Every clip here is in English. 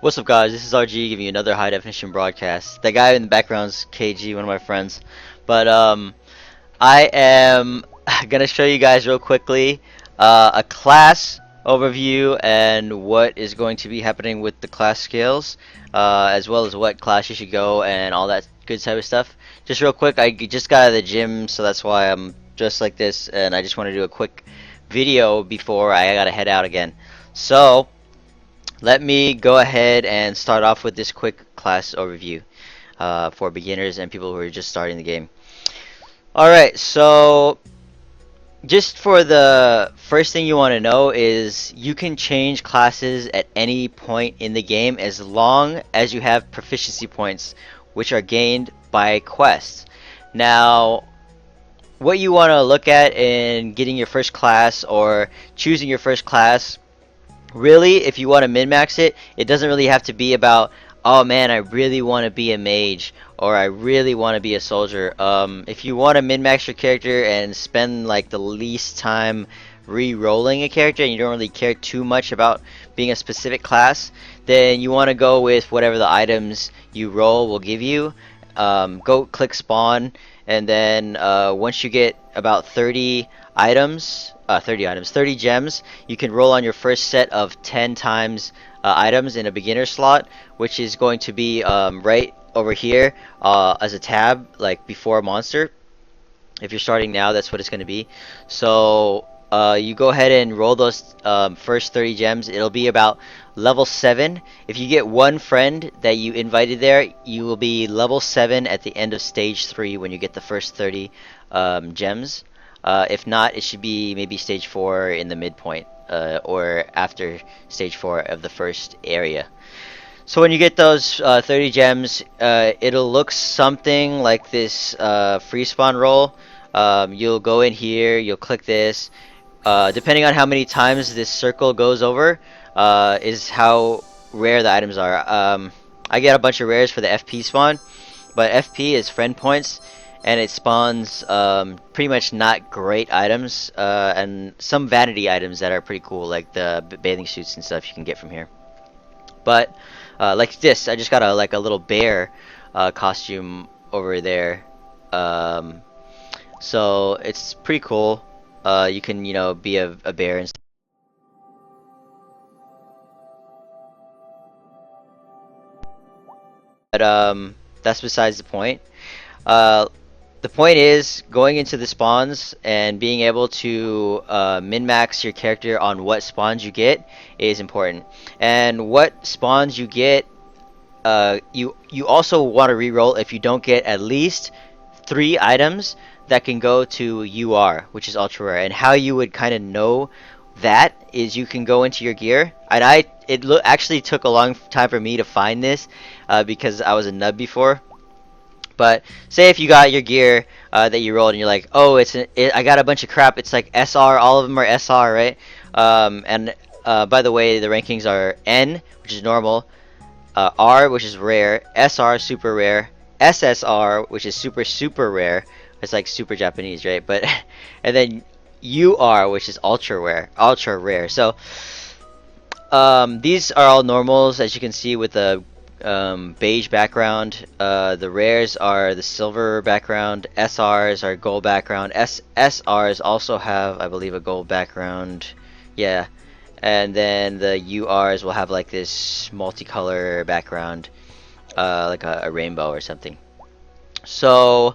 What's up, guys? This is RG giving you another high definition broadcast. That guy in the background's KG, one of my friends. But I am gonna show you guys real quickly a class overview and what is going to be happening with the class scales, as well as what class you should go and all that good type of stuff. Just real quick, I just got out of the gym, so that's why I'm dressed like this, and I just want to do a quick video before I gotta head out again. So. Let me go ahead and start off with this quick class overview for beginners and people who are just starting the game. Alright, so just for the first thing you want to know is you can change classes at any point in the game as long as you have proficiency points, which are gained by quests. Now, what you want to look at in getting your first class or choosing your first class. Really, if you want to min-max it, it doesn't really have to be about, oh man, I really want to be a mage or I really want to be a soldier. If you want to min-max your character and spend like the least time re-rolling a character and you don't really care too much about being a specific class, then you want to go with whatever the items you roll will give you. Go click spawn, and then once you get about 30 gems, you can roll on your first set of 10 times items in a beginner slot, which is going to be right over here as a tab, like before a monster. If you're starting now, that's what it's going to be. So you go ahead and roll those first 30 gems. It'll be about level 7. If you get one friend that you invited there, you will be level 7 at the end of stage 3 when you get the first 30 gems. If not, it should be maybe stage 4 in the midpoint, or after stage 4 of the first area. So when you get those 30 gems, it'll look something like this free spawn roll. You'll go in here, you'll click this. Depending on how many times this circle goes over, is how rare the items are. I get a bunch of rares for the FP spawn, but FP is friend points, and it spawns pretty much not great items, and some vanity items that are pretty cool, like the bathing suits and stuff you can get from here. But like this, I just got a little bear costume over there, so it's pretty cool. You can be a bear and stuff. But that's besides the point. Uh, the point is going into the spawns and being able to min-max your character on what spawns you get is important. And what spawns you get, you also want to re-roll if you don't get at least 3 items that can go to UR, which is ultra rare. And how you would kind of know that is you can go into your gear. And actually took a long time for me to find this because I was a nub before. But say if you got your gear that you rolled and you're like, oh, I got a bunch of crap. It's like SR, all of them are SR, right? And by the way, the rankings are N, which is normal, R, which is rare, SR, super rare, SSR, which is super, super rare. It's like super Japanese, right? But and then UR, which is ultra rare. So these are all normals, as you can see with the beige background. The rares are the silver background. SRs are gold background. SRs also have, I believe, a gold background. Yeah. And then the URs will have like this multicolor background, like a rainbow or something. So,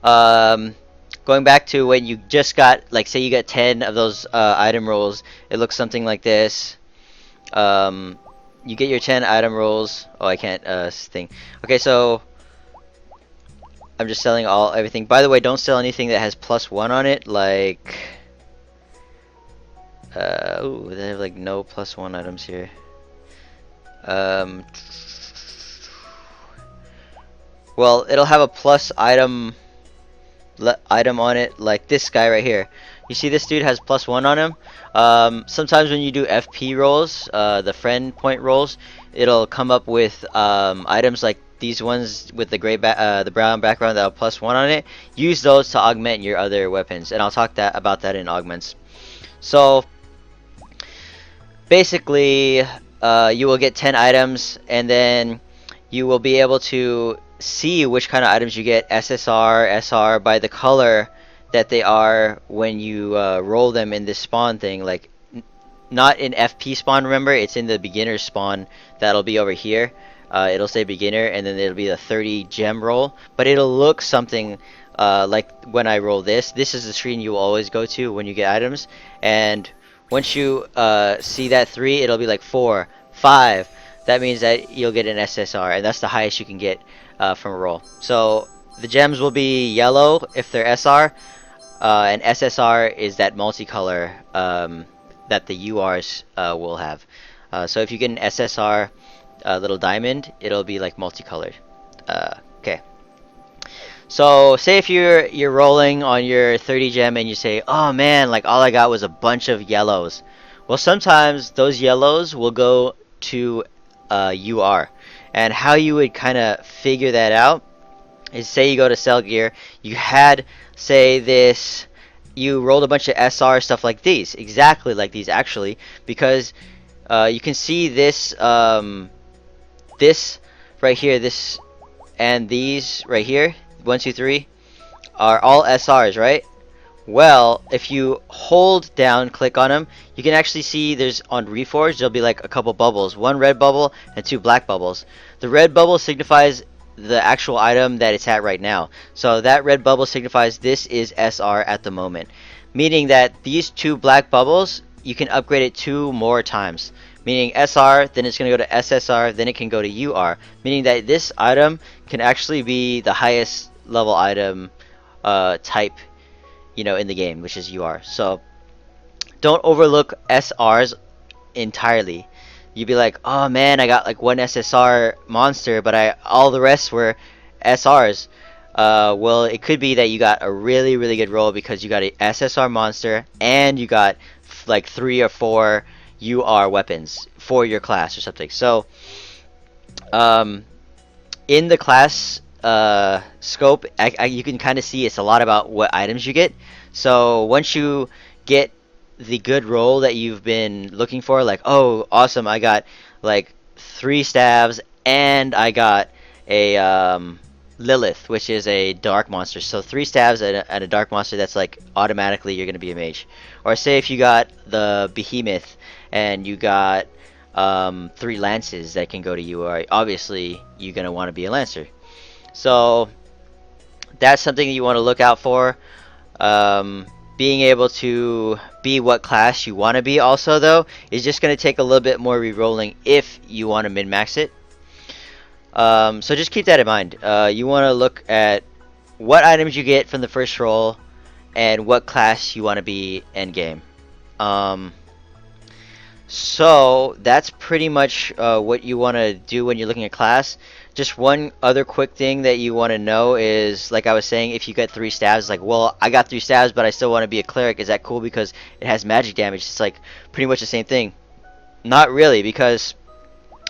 going back to when you just got, like, say you got 10 of those item rolls, it looks something like this. You get your 10 item rolls. Oh, I can't thing. Okay, so I'm just selling everything. By the way, don't sell anything that has +1 on it, like ooh, they have like no +1 items here. Well, it'll have a plus item on it, like this guy right here. You see this dude has +1 on him. Sometimes when you do FP rolls, the friend point rolls, it'll come up with items like these ones with the the brown background that have +1 on it. Use those to augment your other weapons, and I'll talk about that in augments. So basically, you will get 10 items, and then you will be able to see which kind of items you get, SSR, SR, by the color that they are when you roll them in this spawn thing. Like, not in FP spawn, remember? It's in the beginner spawn that'll be over here. It'll say beginner, and then it'll be the 30 gem roll. But it'll look something like when I roll this. This is the screen you will always go to when you get items. And once you see that 3, it'll be like 4, 5. That means that you'll get an SSR, and that's the highest you can get from a roll. So the gems will be yellow if they're SR, and SSR is that multicolor that the URs will have. So if you get an SSR little diamond, it'll be like multicolored. Okay. So say if you're rolling on your 30 gem and you say, oh man, like all I got was a bunch of yellows. Well, sometimes those yellows will go to UR. And how you would kind of figure that out is, say you go to sell gear, you had, say, this, you rolled a bunch of SR stuff like these, exactly like these actually, because you can see this this right here, this and these right here, 1, 2, 3, are all SRs, right? Well, if you hold down, click on them, you can actually see there's on Reforge, there'll be like a couple bubbles, 1 red bubble and 2 black bubbles. The red bubble signifies the actual item that it's at right now. So that red bubble signifies this is SR at the moment. Meaning that these 2 black bubbles, you can upgrade it 2 more times. Meaning SR, then it's going to go to SSR, then it can go to UR. Meaning that this item can actually be the highest level item type, you know, in the game, which is UR. So don't overlook SRs entirely. You'd be like, oh man, I got like 1 SSR monster, but all the rest were SRs. Well, it could be that you got a really, really good roll because you got a SSR monster and you got like 3 or 4 UR weapons for your class or something. So, in the class scope, you can kind of see it's a lot about what items you get. So once you get the good roll that you've been looking for, like, oh awesome, I got like 3 staves and I got a Lilith, which is a dark monster. So 3 staves and a dark monster, that's like automatically you're gonna be a mage. Or say if you got the behemoth and you got 3 lances that can go to UR, obviously you're gonna want to be a lancer. So that's something that you want to look out for. Being able to be what class you want to be also, though, is just going to take a little bit more re-rolling if you want to min-max it. So just keep that in mind. You want to look at what items you get from the first roll and what class you want to be end game. So that's pretty much what you want to do when you're looking at class. Just one other quick thing that you want to know is, like I was saying, if you get 3 stabs, like, well, I got 3 stabs, but I still want to be a cleric. Is that cool because it has magic damage? It's like pretty much the same thing. Not really, because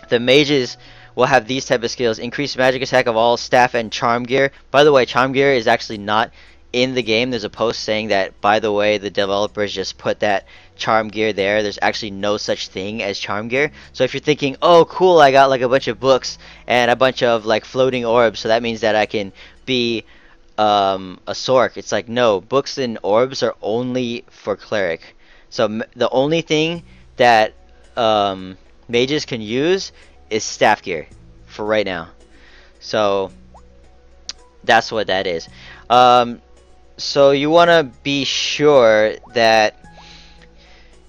the mages will have these type of skills: increased magic attack of all staff and charm gear. By the way, charm gear is actually not in the game. There's a post saying that, by the way, the developers just put that charm gear there. There's actually no such thing as charm gear. So if you're thinking, oh cool, I got like a bunch of books and a bunch of like floating orbs, so that means that I can be a sork, it's like, no, books and orbs are only for cleric. So the only thing that mages can use is staff gear for right now. So that's what that is. So you want to be sure that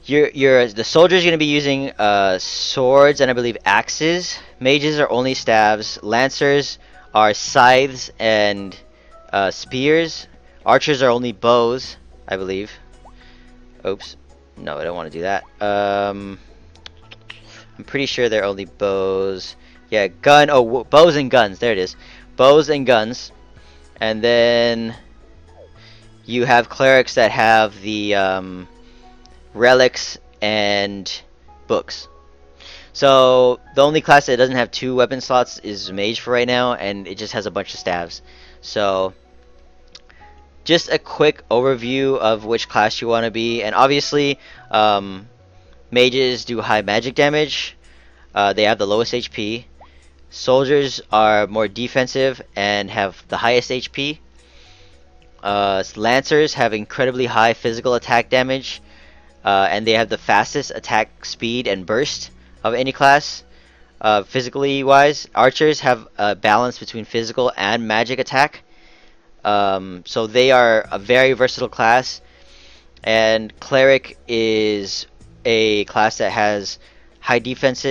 the soldier's going to be using swords and I believe axes. Mages are only staves. Lancers are scythes and spears. Archers are only bows, I believe. Oops. No, I don't want to do that. I'm pretty sure they're only bows. Yeah, gun. Oh, bows and guns. There it is. Bows and guns. And then you have clerics that have the relics and books. So the only class that doesn't have 2 weapon slots is mage for right now, and it just has a bunch of staves. So just a quick overview of which class you want to be. And obviously mages do high magic damage. They have the lowest HP. Soldiers are more defensive and have the highest HP. Lancers have incredibly high physical attack damage, and they have the fastest attack speed and burst of any class. Physically wise, archers have a balance between physical and magic attack. So they are a very versatile class, and cleric is a class that has higher defense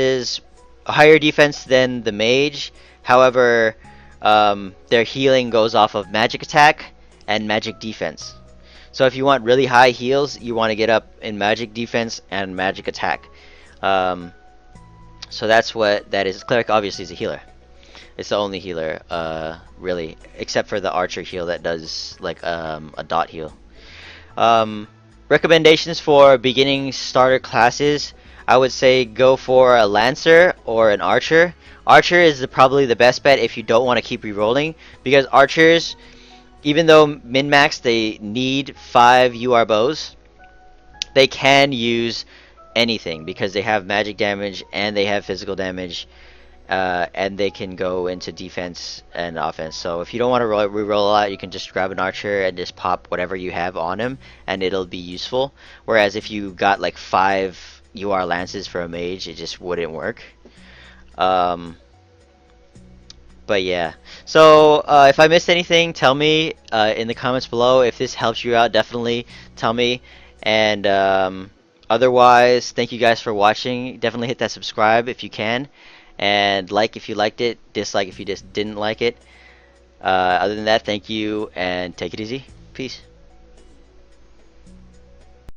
than the mage. However, their healing goes off of magic attack and magic defense. So if you want really high heals, you want to get up in magic defense and magic attack. Um, so that's what that is. Cleric obviously is a healer. It's the only healer, really, except for the archer heal that does like a dot heal. Um, Recommendations for beginning starter classes, I would say go for a lancer or an archer. Archer is probably the best bet if you don't want to keep rerolling, because archers, even though min-max they need 5 UR bows, they can use anything because they have magic damage and they have physical damage, and they can go into defense and offense. So if you don't want to reroll a lot, you can just grab an archer and just pop whatever you have on him, and it'll be useful. Whereas if you got like 5 UR lances for a mage, it just wouldn't work. But yeah, so if I missed anything, tell me in the comments below. If this helps you out, definitely tell me. And otherwise, thank you guys for watching. Definitely hit that subscribe if you can, and like if you liked it, dislike if you just didn't like it. Other than that, thank you and take it easy. Peace.